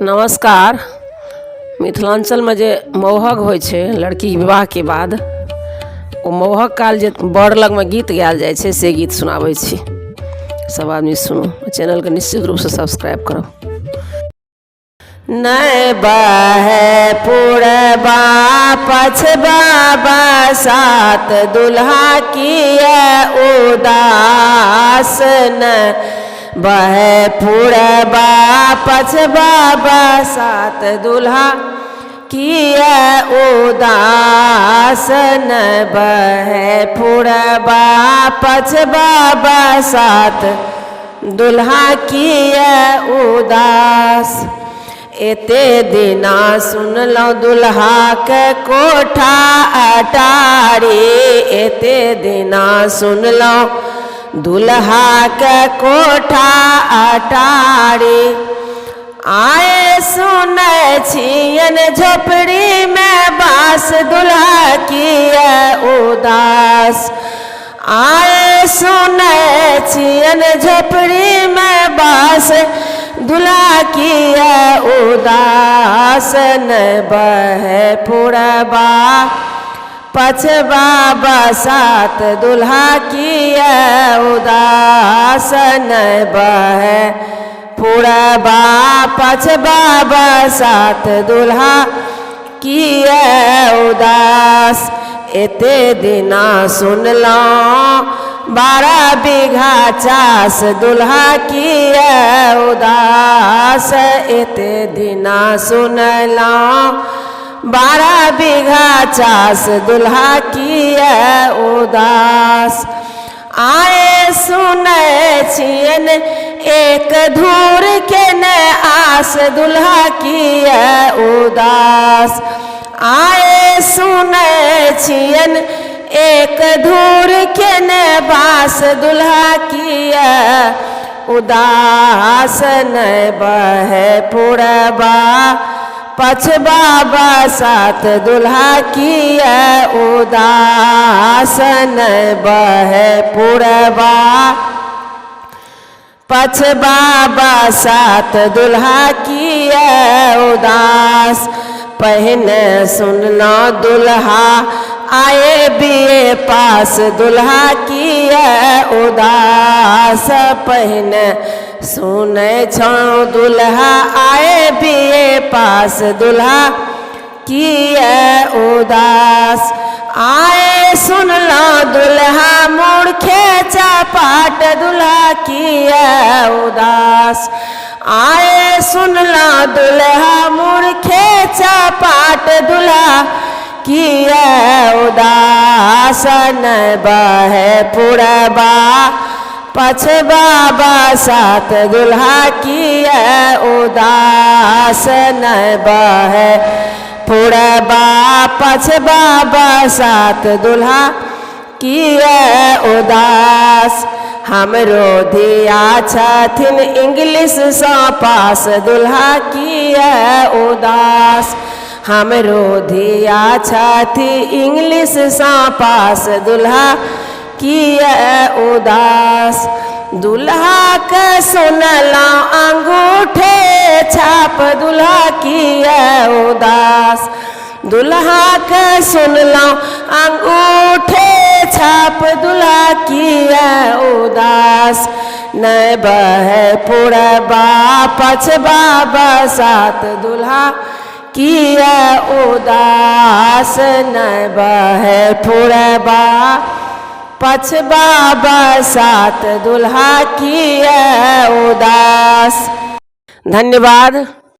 नमस्कार। मिथिलांचल में जे मौहक होइ छै लड़की विवाह के बाद, ओ मौहक काल जे बड़ लग में गीत गायल जाइ छै से गीत सुनाबै छी। सब आदमी सुनू, चैनल के निश्चित रूप से सब्सक्राइब करो। नै बहे पूरबा पछबा बसात, दुल्हा किए उदास। न बहे पूरबा पछबा बसात, दुल्हा किए उदास। न बहे पूरबा पछबा बसात, दुल्हा किए उदास। एते दिना सुनलौं दुल्हा के कोठा अटारी, एते दिना सुनलौं दुल्हा के कोठा अटारी। आए सुनै छियन झोपड़ी में बास, दुल्हा किए उदास। आए सुनै छियन झोपड़ी में बास, दुल्हा किए उदास। न बहे पूरबा पछबा बसात, दुल्हा किए उदास। न बहे पूरबा पछबा बसात, दुल्हा किए उदास। एते दिना सुनलौं 12 बीघा चास, दुल्हा किए उदास। एते दिना सुनलौं 12 बीघा चास, दुल्हा किए उदास। आए सुनै छियन एक धूर के न आस, दुल्हा किए उदास। आए सुनै छियन एक धूर के न बास, दुल्हा किए उदास। न बहे पूरबा पछबा बसात, दुल्हा किए उदास। न बहे पूरबा पछबा बसात, दुल्हा किए उदास। पहिने सुनलौं दुल्हा आए बीए पास, दुल्हा किए उदास। पहिने सुनै छौं दुल्हा आए बीए पास, दुल्हा किए उदास। आए सुनलौं दुल्हा मूर्खे चपाट, दुल्हा किए उदास। आए सुनलौं दुल्हा मूर्खे चपाट, दुल्हा किए उदास। न बहे पूरबा पछबा बसात, दुल्हा किए उदास। न बहे पूरबा पछबा बसात, दुल्हा किए उदास। हमरो धिया छथिन इंग्लिश सँ पास, दुल्हा किए उदास। हमरो धिया छथि इंग्लिश सँ पास, दुल्हा किए उदास। दुल्हा के सुनलौं अंगूठे छाप, दुल्हा किए उदास। दुल्हा के सुनलौं अंगूठे छाप, दुल्हा किए उदास। न बहे पूरबा पछबा बसात, दुल्हा किए उदास। न बहे पूरबा पछबा बसात, दुल्हा किए उदास। धन्यवाद।